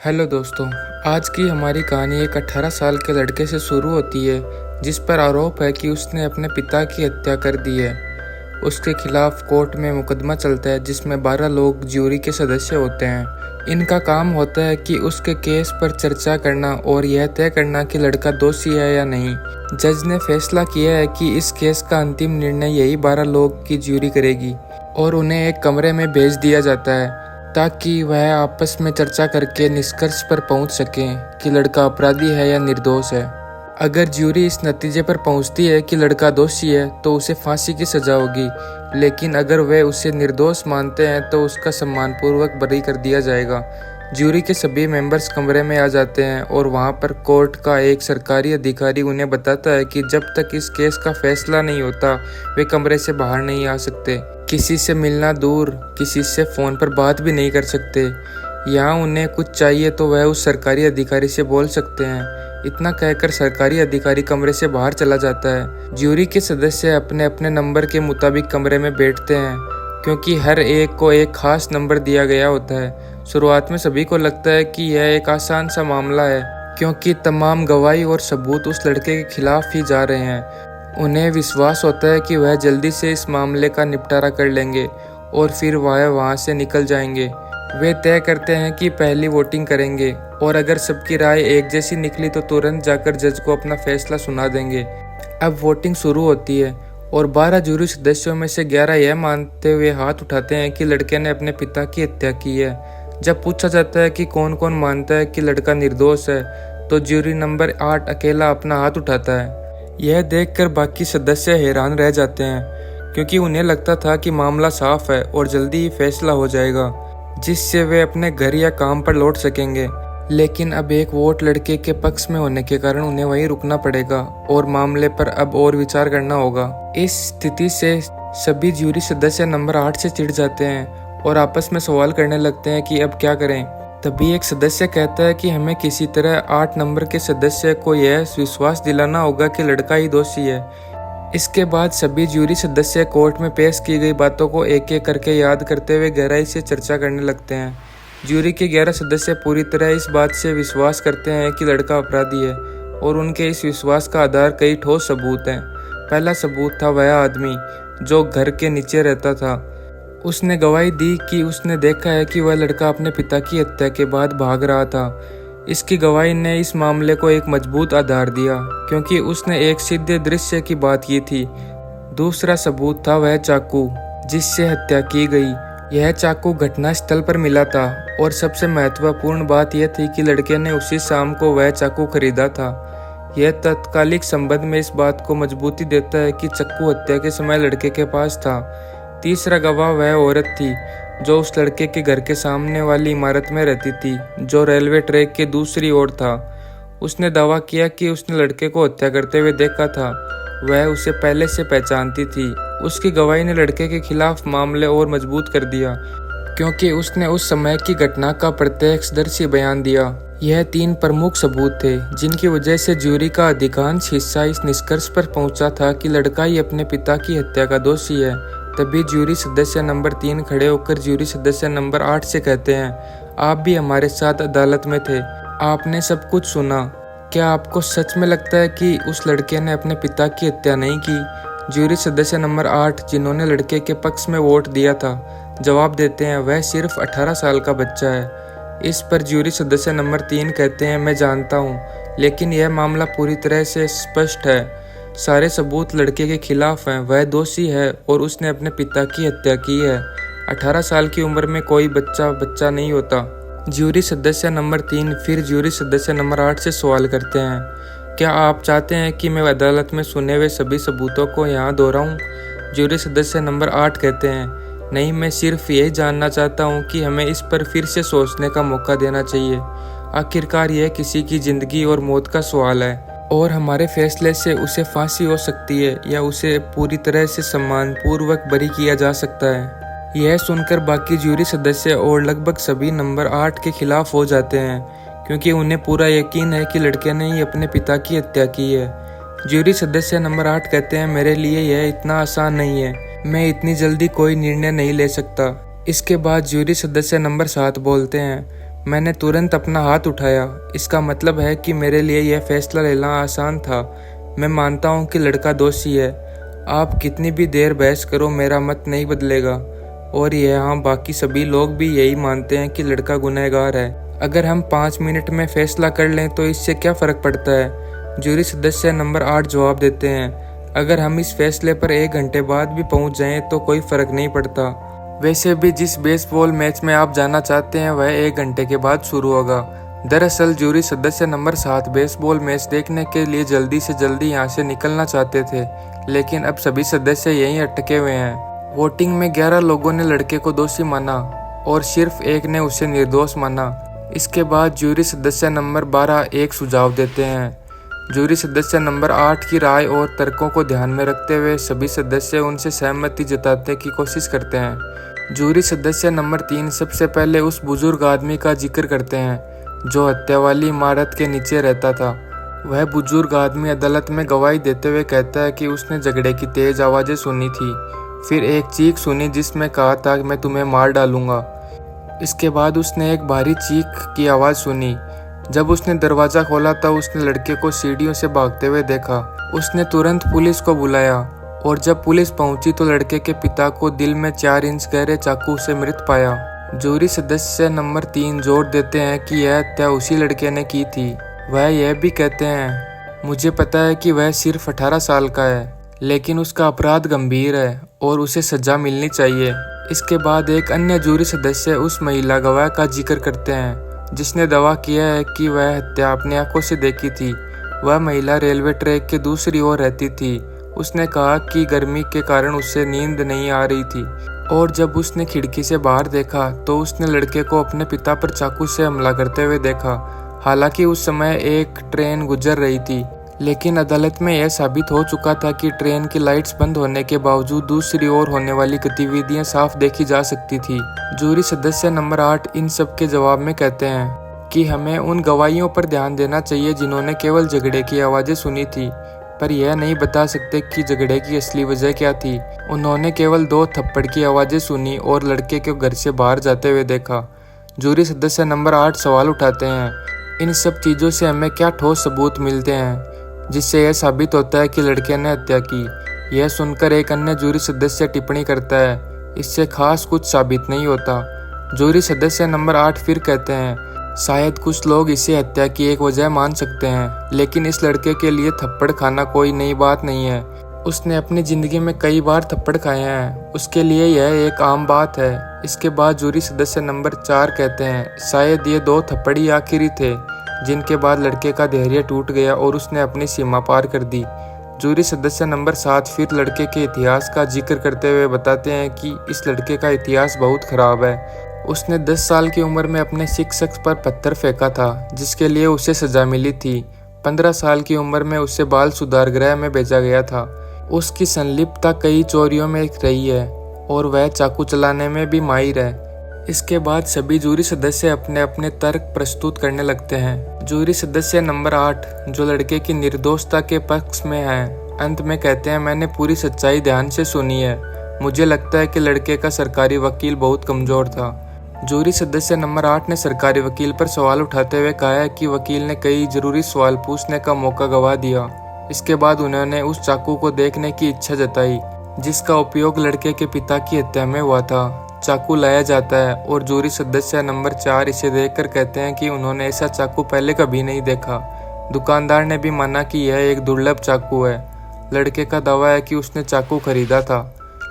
Hello दोस्तों। आज की हमारी कहानी एक 18 साल के लड़के से शुरू होती है जिस पर आरोप है कि उसने अपने पिता की हत्या कर दी है। उसके खिलाफ कोर्ट में मुकदमा चलता है जिसमें 12 लोग ज्यूरी के सदस्य होते हैं। इनका काम होता है कि उसके केस पर चर्चा करना और यह तय करना कि लड़का दोषी है या नहीं। जज ने फैसला किया है कि इस केस का अंतिम निर्णय यही 12 लोग की ज्यूरी करेगी और उन्हें एक कमरे में भेज दिया जाता है ताकि वह आपस में चर्चा करके निष्कर्ष पर पहुंच सकें कि लड़का अपराधी है या निर्दोष है। अगर ज्यूरी इस नतीजे पर पहुंचती है कि लड़का दोषी है तो उसे फांसी की सजा होगी, लेकिन अगर वे उसे निर्दोष मानते हैं तो उसका सम्मानपूर्वक बरी कर दिया जाएगा। ज्यूरी के सभी मेंबर्स कमरे में आ जाते हैं और वहां पर कोर्ट का एक सरकारी अधिकारी उन्हें बताता है कि जब तक इस केस का फैसला नहीं होता वे कमरे से बाहर नहीं आ सकते, किसी से मिलना दूर, किसी से फ़ोन पर बात भी नहीं कर सकते। यहाँ उन्हें कुछ चाहिए तो वह उस सरकारी अधिकारी से बोल सकते हैं। इतना कहकर सरकारी अधिकारी कमरे से बाहर चला जाता है। ज्यूरी के सदस्य अपने अपने नंबर के मुताबिक कमरे में बैठते हैं क्योंकि हर एक को एक खास नंबर दिया गया होता है। शुरुआत में सभी को लगता है कि यह एक आसान सा मामला है क्योंकि तमाम गवाही और सबूत उस लड़के के खिलाफ ही जा रहे हैं। उन्हें विश्वास होता है कि वह जल्दी से इस मामले का निपटारा कर लेंगे और फिर वह वहां से निकल जाएंगे। वे तय करते हैं कि पहली वोटिंग करेंगे और अगर सबकी राय एक जैसी निकली तो तुरंत जाकर जज को अपना फैसला सुना देंगे। अब वोटिंग शुरू होती है और 12 जूरी सदस्यों में से 11 यह मानते हुए हाथ उठाते हैं कि लड़के ने अपने पिता की हत्या की है। जब पूछा जाता है कि कौन कौन मानता है कि लड़का निर्दोष है तो ज्यूरी नंबर 8 अकेला अपना हाथ उठाता है। यह देखकर बाकी सदस्य हैरान रह जाते हैं क्योंकि उन्हें लगता था कि मामला साफ है और जल्दी ही फैसला हो जाएगा जिससे वे अपने घर या काम पर लौट सकेंगे। लेकिन अब एक वोट लड़के के पक्ष में होने के कारण उन्हें वहीं रुकना पड़ेगा और मामले पर अब और विचार करना होगा। इस स्थिति से सभी ज्यूरी सदस्य नंबर 8 से चिढ़ जाते हैं और आपस में सवाल करने लगते हैं कि अब क्या करें। तभी एक सदस्य कहता है कि हमें किसी तरह 8 नंबर के सदस्य को यह विश्वास दिलाना होगा कि लड़का ही दोषी है। इसके बाद सभी ज्यूरी सदस्य कोर्ट में पेश की गई बातों को एक एक करके याद करते हुए गहराई से चर्चा करने लगते हैं। ज्यूरी के 11 सदस्य पूरी तरह इस बात से विश्वास करते हैं कि लड़का अपराधी है और उनके इस विश्वास का आधार कई ठोस सबूत हैं। पहला सबूत था वह आदमी जो घर के नीचे रहता था। उसने गवाही दी कि उसने देखा है कि वह लड़का अपने पिता की हत्या के बाद भाग रहा था। इसकी गवाही ने इस मामले को एक मजबूत आधार दिया क्योंकि उसने एक सीधे दृश्य की बात की थी। दूसरा सबूत था वह चाकू जिससे हत्या की गई। यह चाकू घटना स्थल पर मिला था और सबसे महत्वपूर्ण बात यह थी कि लड़के ने उसी शाम को वह चाकू खरीदा था। यह तात्कालिक संबंध में इस बात को मजबूती देता है कि चाकू हत्या के समय लड़के के पास था। तीसरा गवाह वह औरत थी जो उस लड़के के घर के सामने वाली इमारत में रहती थी जो रेलवे ट्रैक के दूसरी ओर था। उसने दावा किया कि उसने लड़के को हत्या करते हुए देखा था। वह उसे पहले से पहचानती थी। उसकी गवाही ने लड़के के खिलाफ मामले और मजबूत कर दिया क्योंकि उसने उस समय की घटना का प्रत्यक्षदर्शी बयान दिया। यह 3 प्रमुख सबूत थे जिनकी वजह से ज्यूरी का अधिकांश हिस्सा इस निष्कर्ष पर पहुंचा था कि लड़का ही अपने पिता की हत्या का दोषी है। तभी ज्यूरी सदस्य नंबर 3 खड़े होकर ज्यूरी सदस्य नंबर 8 से कहते हैं, आप भी हमारे साथ अदालत में थे, आपने सब कुछ सुना। क्या आपको सच में लगता है कि उस लड़के ने अपने पिता की हत्या नहीं की? ज्यूरी सदस्य नंबर 8 जिन्होंने लड़के के पक्ष में वोट दिया था जवाब देते हैं, वह सिर्फ 18 साल का बच्चा है। इस पर ज्यूरी सदस्य नंबर 3 कहते हैं, मैं जानता हूँ, लेकिन यह मामला पूरी तरह से स्पष्ट है। सारे सबूत लड़के के खिलाफ हैं। वह दोषी है और उसने अपने पिता की हत्या की है। 18 साल की उम्र में कोई बच्चा नहीं होता। ज्यूरी सदस्य नंबर 3 फिर ज्यूरी सदस्य नंबर 8 से सवाल करते हैं, क्या आप चाहते हैं कि मैं अदालत में सुने हुए सभी सबूतों को यहाँ दोहराऊं? ज्यूरी सदस्य नंबर 8 कहते हैं, नहीं, मैं सिर्फ यही जानना चाहता हूँ कि हमें इस पर फिर से सोचने का मौका देना चाहिए। आखिरकार यह किसी की जिंदगी और मौत का सवाल है और हमारे फैसले से उसे फांसी हो सकती है या उसे पूरी तरह से सम्मानपूर्वक बरी किया जा सकता है। यह सुनकर बाकी ज्यूरी सदस्य और लगभग सभी नंबर 8 के खिलाफ हो जाते हैं क्योंकि उन्हें पूरा यकीन है कि लड़के ने ही अपने पिता की हत्या की है। ज्यूरी सदस्य नंबर 8 कहते हैं, मेरे लिए यह इतना आसान नहीं है, मैं इतनी जल्दी कोई निर्णय नहीं ले सकता। इसके बाद ज्यूरी सदस्य नंबर 7 बोलते हैं, मैंने तुरंत अपना हाथ उठाया। इसका मतलब है कि मेरे लिए यह फैसला लेना आसान था। मैं मानता हूँ कि लड़का दोषी है। आप कितनी भी देर बहस करो, मेरा मत नहीं बदलेगा। और यहाँ बाकी सभी लोग भी यही मानते हैं कि लड़का गुनहगार है। अगर हम 5 मिनट में फैसला कर लें तो इससे क्या फ़र्क पड़ता है? जूरी सदस्य नंबर 8 जवाब देते हैं, अगर हम इस फैसले पर 1 घंटे बाद भी पहुंच जाएं तो कोई फ़र्क नहीं पड़ता। वैसे भी जिस बेसबॉल मैच में आप जाना चाहते हैं वह 1 घंटे के बाद शुरू होगा। दरअसल जूरी सदस्य नंबर 7 बेसबॉल मैच देखने के लिए जल्दी से जल्दी यहाँ से निकलना चाहते थे, लेकिन अब सभी सदस्य यहीं अटके हुए हैं। वोटिंग में 11 लोगों ने लड़के को दोषी माना और सिर्फ 1 ने उसे निर्दोष माना। इसके बाद जूरी सदस्य नंबर 12 एक सुझाव देते हैं। जूरी सदस्य नंबर 8 की राय और तर्कों को ध्यान में रखते हुए सभी सदस्य उनसे सहमति जताने की कोशिश करते हैं। जूरी सदस्य नंबर 3 सबसे पहले उस बुजुर्ग आदमी का जिक्र करते हैं जो हत्या वाली इमारत के नीचे रहता था। वह बुजुर्ग आदमी अदालत में गवाही देते हुए कहता है कि उसने झगड़े की तेज आवाज़ें सुनी थी, फिर एक चीख सुनी जिसमें कहा था कि मैं तुम्हें मार डालूंगा। इसके बाद उसने एक भारी चीख की आवाज़ सुनी। जब उसने दरवाज़ा खोला तब उसने लड़के को सीढ़ियों से भागते हुए देखा। उसने तुरंत पुलिस को बुलाया और जब पुलिस पहुंची तो लड़के के पिता को दिल में 4 इंच गहरे चाकू से मृत पाया। जूरी सदस्य नंबर 3 जोर देते हैं कि यह हत्या उसी लड़के ने की थी। वह यह भी कहते हैं, मुझे पता है कि वह सिर्फ 18 साल का है, लेकिन उसका अपराध गंभीर है और उसे सजा मिलनी चाहिए। इसके बाद एक अन्य जूरी सदस्य उस महिला गवाह का जिक्र करते हैं जिसने दावा किया है कि वह हत्या अपनी आंखों से देखी थी। वह महिला रेलवे ट्रैक के दूसरी ओर रहती थी। उसने कहा कि गर्मी के कारण उसे नींद नहीं आ रही थी और जब उसने खिड़की से बाहर देखा तो उसने लड़के को अपने पिता पर चाकू से हमला करते हुए देखा। हालांकि उस समय एक ट्रेन गुजर रही थी, लेकिन अदालत में यह साबित हो चुका था कि ट्रेन की लाइट्स बंद होने के बावजूद दूसरी ओर होने वाली गतिविधियां साफ देखी जा सकती थी। जूरी सदस्य नंबर 8 इन सब के जवाब में कहते हैं कि हमें उन गवाहियों पर ध्यान देना चाहिए जिन्होंने केवल झगड़े की आवाज़ें सुनी थी, पर यह नहीं बता सकते कि झगड़े की असली वजह क्या थी। उन्होंने केवल 2 थप्पड़ की आवाज़ें सुनी और लड़के को घर से बाहर जाते हुए देखा। जूरी सदस्य नंबर 8 सवाल उठाते हैं, इन सब चीज़ों से हमें क्या ठोस सबूत मिलते हैं जिससे यह साबित होता है कि लड़के ने हत्या की? यह सुनकर एक अन्य जूरी सदस्य टिप्पणी करता है, इससे खास कुछ साबित नहीं होता। जूरी सदस्य नंबर 8 फिर कहते हैं, शायद कुछ लोग इसे हत्या की एक वजह मान सकते हैं, लेकिन इस लड़के के लिए थप्पड़ खाना कोई नई बात नहीं है। उसने अपनी ज़िंदगी में कई बार थप्पड़ खाए हैं, उसके लिए यह एक आम बात है। इसके बाद जूरी सदस्य नंबर 4 कहते हैं, शायद ये 2 थप्पड़ ही आखिरी थे जिनके बाद लड़के का धैर्य टूट गया और उसने अपनी सीमा पार कर दी। जूरी सदस्य नंबर 7 फिर लड़के के इतिहास का जिक्र करते हुए बताते हैं कि इस लड़के का इतिहास बहुत खराब है। उसने 10 साल की उम्र में अपने शिक्षक पर पत्थर फेंका था जिसके लिए उसे सजा मिली थी। 15 साल की उम्र में उसे बाल सुधार गृह में भेजा गया था। उसकी संलिप्तता कई चोरियों में रही है और वह चाकू चलाने में भी माहिर है। इसके बाद सभी जूरी सदस्य अपने अपने तर्क प्रस्तुत करने लगते हैं। जूरी सदस्य नंबर 8 जो लड़के की निर्दोषता के पक्ष में है, अंत में कहते हैं, मैंने पूरी सच्चाई ध्यान से सुनी है। मुझे लगता है कि लड़के का सरकारी वकील बहुत कमजोर था। जूरी सदस्य नंबर 8 ने सरकारी वकील पर सवाल उठाते हुए कहा है कि वकील ने कई जरूरी सवाल पूछने का मौका गंवा दिया। इसके बाद उन्होंने उस चाकू को देखने की इच्छा जताई जिसका उपयोग लड़के के पिता की हत्या में हुआ था। चाकू लाया जाता है और जूरी सदस्य नंबर 4 इसे देखकर कहते हैं कि उन्होंने ऐसा चाकू पहले कभी नहीं देखा। दुकानदार ने भी माना कि यह एक दुर्लभ चाकू है। लड़के का दावा है कि उसने चाकू खरीदा था,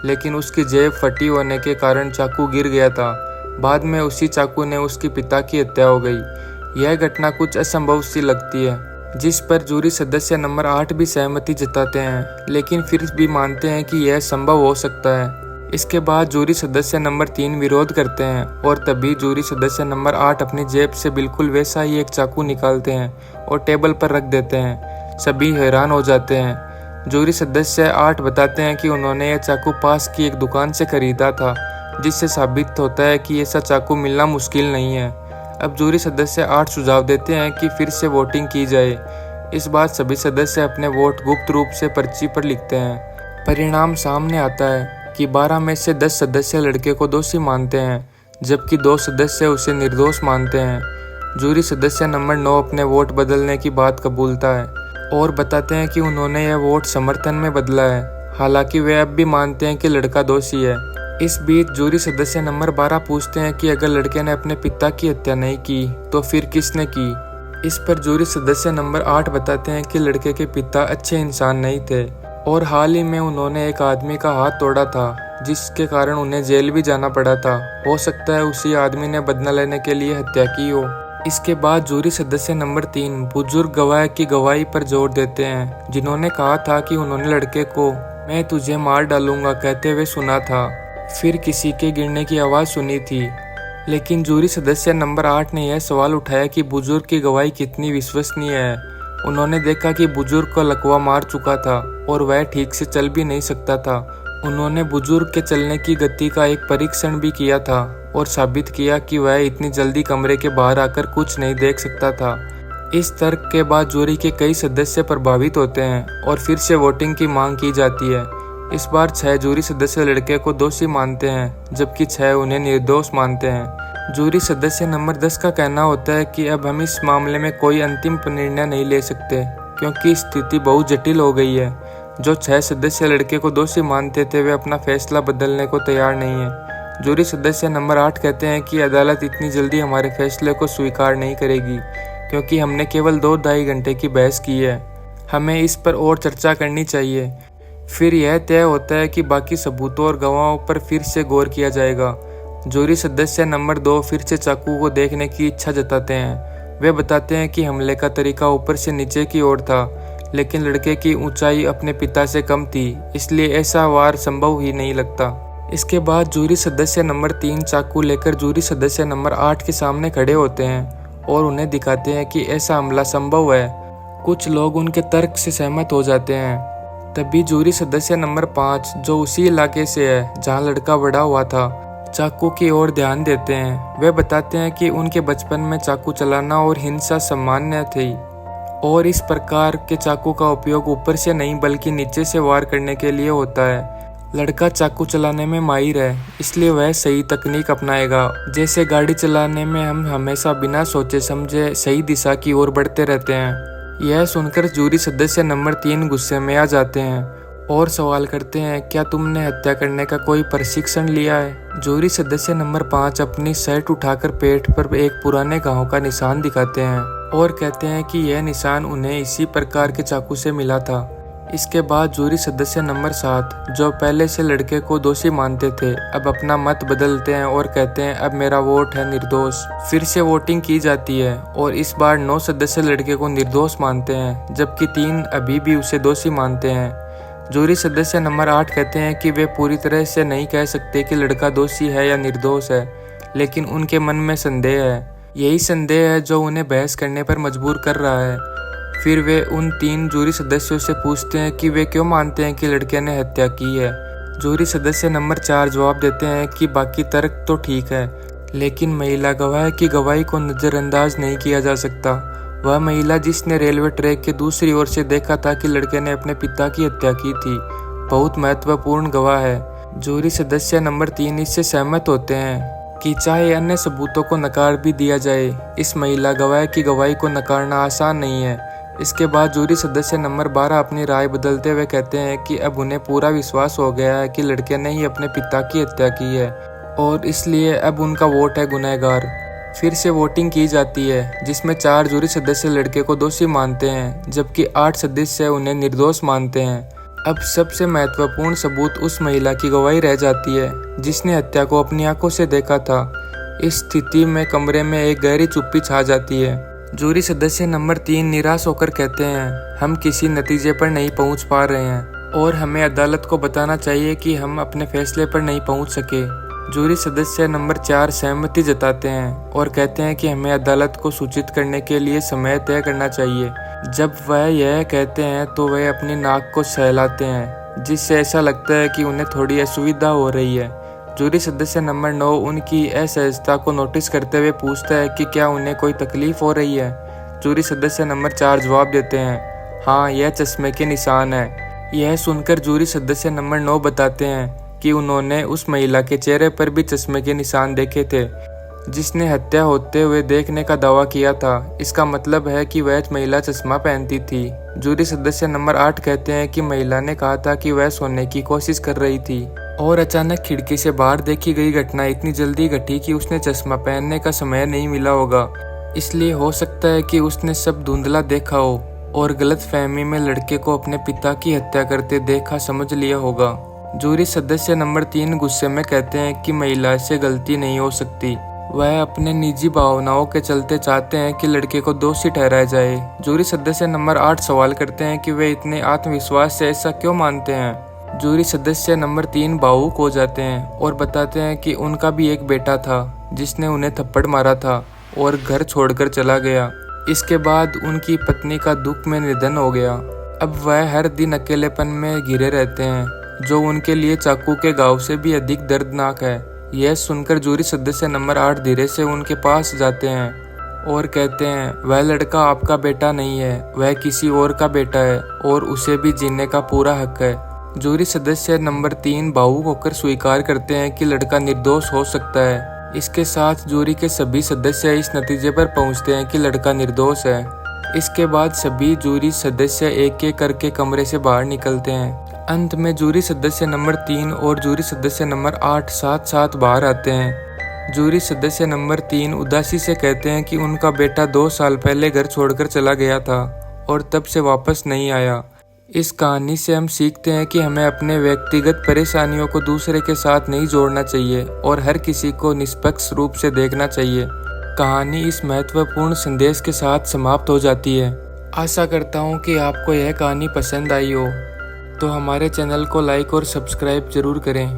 लेकिन उसकी जेब फटी होने के कारण चाकू गिर गया था। बाद में उसी चाकू ने उसके पिता की हत्या हो गई। यह घटना कुछ असंभव सी लगती है, जिस पर जूरी सदस्य नंबर 8 भी सहमति जताते हैं, लेकिन फिर भी मानते हैं कि यह संभव हो सकता है। इसके बाद जूरी सदस्य नंबर 3 विरोध करते हैं और तभी जूरी सदस्य नंबर 8 अपनी जेब से बिल्कुल वैसा ही एक चाकू निकालते हैं और टेबल पर रख देते हैं। सभी हैरान हो जाते हैं। जूरी सदस्य 8 बताते हैं कि उन्होंने यह चाकू पास की एक दुकान से खरीदा था, जिससे साबित होता है कि ऐसा चाकू मिलना मुश्किल नहीं है। अब जूरी सदस्य 8 सुझाव देते हैं कि फिर से वोटिंग की जाए। इस बार सभी सदस्य अपने वोट गुप्त रूप से पर्ची पर लिखते हैं। परिणाम सामने आता है कि 12 में से 10 सदस्य लड़के को दोषी मानते हैं, जबकि 2 सदस्य उसे निर्दोष मानते हैं। जूरी सदस्य नंबर 9 अपने वोट बदलने की बात कबूलता है और बताते हैं कि उन्होंने यह वोट समर्थन में बदला है, हालांकि वे अब भी मानते हैं कि लड़का दोषी है। इस बीच जूरी सदस्य नंबर 12 पूछते हैं कि अगर लड़के ने अपने पिता की हत्या नहीं की तो फिर किसने की। इस पर जूरी सदस्य नंबर 8 बताते हैं कि लड़के के पिता अच्छे इंसान नहीं थे और हाल ही में उन्होंने एक आदमी का हाथ तोड़ा था, जिसके कारण उन्हें जेल भी जाना पड़ा था। हो सकता है उसी आदमी ने बदला लेने के लिए हत्या की हो। इसके बाद जूरी सदस्य नंबर 3 बुजुर्ग गवाह की गवाही पर जोर देते हैं, जिन्होंने कहा था कि उन्होंने लड़के को मैं तुझे मार डालूंगा कहते हुए सुना था, फिर किसी के गिरने की आवाज़ सुनी थी। लेकिन जूरी सदस्य नंबर 8 ने यह सवाल उठाया कि बुजुर्ग की गवाही कितनी विश्वसनीय है। उन्होंने देखा कि बुजुर्ग को लकवा मार चुका था और वह ठीक से चल भी नहीं सकता था। उन्होंने बुजुर्ग के चलने की गति का एक परीक्षण भी किया था और साबित किया कि वह इतनी जल्दी कमरे के बाहर आकर कुछ नहीं देख सकता था। इस तर्क के बाद जूरी के कई सदस्य प्रभावित होते हैं और फिर से वोटिंग की मांग की जाती है। इस बार 6 जूरी सदस्य लड़के को दोषी मानते हैं, जबकि 6 उन्हें निर्दोष मानते हैं। जूरी सदस्य नंबर 10 का कहना होता है कि अब हम इस मामले में कोई अंतिम निर्णय नहीं ले सकते, क्योंकि स्थिति बहुत जटिल हो गई है। जो 6 सदस्य लड़के को दोषी मानते थे वे अपना फैसला बदलने को तैयार नहीं है। जूरी सदस्य नंबर 8 कहते हैं कि अदालत इतनी जल्दी हमारे फैसले को स्वीकार नहीं करेगी, क्योंकि हमने केवल 2-2.5 घंटे की बहस की है। हमें इस पर और चर्चा करनी चाहिए। फिर यह तय होता है कि बाकी सबूतों और गवाहों पर फिर से गौर किया जाएगा। जूरी सदस्य नंबर 2 फिर से चाकू को देखने की इच्छा जताते हैं। वे बताते हैं कि हमले का तरीका ऊपर से नीचे की ओर था, लेकिन लड़के की ऊंचाई अपने पिता से कम थी, इसलिए ऐसा वार संभव ही नहीं लगता। इसके बाद जूरी सदस्य नंबर 3 चाकू लेकर जूरी सदस्य नंबर 8 के सामने खड़े होते हैं और उन्हें दिखाते हैं कि ऐसा हमला संभव है। कुछ लोग उनके तर्क से सहमत हो जाते हैं। तभी जूरी सदस्य नंबर 5, जो उसी इलाके से है जहां लड़का बड़ा हुआ था, चाकू की ओर ध्यान देते हैं। वे बताते हैं कि उनके बचपन में चाकू चलाना और हिंसा सामान्य थी और इस प्रकार के चाकू का उपयोग ऊपर से नहीं बल्कि नीचे से वार करने के लिए होता है। लड़का चाकू चलाने में माहिर है, इसलिए वह सही तकनीक अपनाएगा। जैसे गाड़ी चलाने में हम हमेशा बिना सोचे समझे सही दिशा की ओर बढ़ते रहते हैं। यह सुनकर जूरी सदस्य नंबर 3 गुस्से में आ जाते हैं और सवाल करते हैं, क्या तुमने हत्या करने का कोई प्रशिक्षण लिया है? जूरी सदस्य नंबर 5 अपनी शर्ट उठाकर पेट पर एक पुराने घाव का निशान दिखाते हैं और कहते हैं कि यह निशान उन्हें इसी प्रकार के चाकू से मिला था। इसके बाद जूरी सदस्य नंबर 7, जो पहले से लड़के को दोषी मानते थे, अब अपना मत बदलते हैं और कहते हैं अब मेरा वोट है निर्दोष। फिर से वोटिंग की जाती है और इस बार 9 सदस्य लड़के को निर्दोष मानते हैं, जबकि 3 अभी भी उसे दोषी मानते हैं। जूरी सदस्य नंबर 8 कहते हैं कि वे पूरी तरह से नहीं कह सकते कि लड़का दोषी है या निर्दोष है, लेकिन उनके मन में संदेह है। यही संदेह है जो उन्हें बहस करने पर मजबूर कर रहा है। फिर वे उन 3 जूरी सदस्यों से पूछते हैं कि वे क्यों मानते हैं कि लड़के ने हत्या की है। जूरी सदस्य नंबर 4 जवाब देते हैं कि बाकी तर्क तो ठीक है, लेकिन महिला गवाह की गवाही को नज़रअंदाज नहीं किया जा सकता। वह महिला जिसने रेलवे ट्रैक के दूसरी ओर से देखा था कि लड़के ने अपने पिता की हत्या की थी, बहुत महत्वपूर्ण गवाह है। जूरी सदस्य नंबर 3 इससे सहमत होते हैं कि चाहे अन्य सबूतों को नकार भी दिया जाए, इस महिला गवाह की गवाही को नकारना आसान नहीं है। इसके बाद जूरी सदस्य नंबर 12 अपनी राय बदलते हुए कहते हैं कि अब उन्हें पूरा विश्वास हो गया है कि लड़के ने ही अपने पिता की हत्या की है और इसलिए अब उनका वोट है गुनहगार। फिर से वोटिंग की जाती है, जिसमें 4 जूरी सदस्य लड़के को दोषी मानते हैं, जबकि 8 सदस्य उन्हें निर्दोष मानते हैं। अब सबसे महत्वपूर्ण सबूत उस महिला की गवाही रह जाती है जिसने हत्या को अपनी आंखों से देखा था। इस स्थिति में कमरे में एक गहरी चुप्पी छा जाती है। जूरी सदस्य नंबर 3 निराश होकर कहते हैं, हम किसी नतीजे पर नहीं पहुंच पा रहे हैं और हमें अदालत को बताना चाहिए कि हम अपने फैसले पर नहीं पहुंच सके। जूरी सदस्य नंबर 4 सहमति जताते हैं और कहते हैं कि हमें अदालत को सूचित करने के लिए समय तय करना चाहिए। जब वह यह कहते हैं तो वह अपनी नाक को सहलाते हैं, जिससे ऐसा लगता है कि उन्हें थोड़ी असुविधा हो रही है। जूरी सदस्य नंबर 9 उनकी असहजता को नोटिस करते हुए पूछता है कि क्या उन्हें कोई तकलीफ हो रही है। जूरी सदस्य नंबर 4 जवाब देते हैं, हाँ, यह चश्मे के निशान है। यह सुनकर जूरी सदस्य नंबर 9 बताते हैं कि उन्होंने उस महिला के चेहरे पर भी चश्मे के निशान देखे थे जिसने हत्या होते हुए देखने का दावा किया था। इसका मतलब है कि वह महिला चश्मा पहनती थी। जूरी सदस्य नंबर 8 कहते हैं कि महिला ने कहा था कि वह सोने की कोशिश कर रही थी और अचानक खिड़की से बाहर देखी गई घटना इतनी जल्दी घटी कि उसने चश्मा पहनने का समय नहीं मिला होगा। इसलिए हो सकता है कि उसने सब धुंधला देखा हो और गलतफहमी में लड़के को अपने पिता की हत्या करते देखा समझ लिया होगा। जूरी सदस्य नंबर 3 गुस्से में कहते हैं कि महिला से गलती नहीं हो सकती। वह अपने निजी भावनाओं के चलते चाहते हैं कि लड़के को दोषी ठहराया जाए। जूरी सदस्य नंबर 8 सवाल करते हैं कि वे इतने आत्मविश्वास से ऐसा क्यों मानते हैं। जूरी सदस्य नंबर 3 भावुक हो जाते हैं और बताते हैं कि उनका भी एक बेटा था जिसने उन्हें थप्पड़ मारा था और घर छोड़कर चला गया। इसके बाद उनकी पत्नी का दुख में निधन हो गया। अब वह हर दिन अकेलेपन में घिरे रहते हैं जो उनके लिए चाकू के घाव से भी अधिक दर्दनाक है। यह सुनकर जूरी सदस्य नंबर 8 धीरे से उनके पास जाते हैं और कहते हैं वह लड़का आपका बेटा नहीं है, वह किसी और का बेटा है और उसे भी जीने का पूरा हक है। जूरी सदस्य नंबर 3 भावुक होकर स्वीकार करते हैं कि लड़का निर्दोष हो सकता है। इसके साथ जूरी के सभी सदस्य इस नतीजे पर पहुंचते हैं कि लड़का निर्दोष है। इसके बाद सभी जूरी सदस्य एक एक करके कमरे से बाहर निकलते हैं। अंत में जूरी सदस्य नंबर 3 और जूरी सदस्य नंबर 8 साथ साथ बाहर आते हैं। जूरी सदस्य नंबर 3 उदासी से कहते हैं कि उनका बेटा 2 साल पहले घर छोड़कर चला गया था और तब से वापस नहीं आया। इस कहानी से हम सीखते हैं कि हमें अपने व्यक्तिगत परेशानियों को दूसरे के साथ नहीं जोड़ना चाहिए और हर किसी को निष्पक्ष रूप से देखना चाहिए। कहानी इस महत्वपूर्ण संदेश के साथ समाप्त हो जाती है। आशा करता हूँ कि आपको यह कहानी पसंद आई हो, तो हमारे चैनल को लाइक और सब्सक्राइब जरूर करें।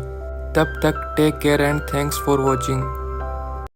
तब तक take care and thanks for watching.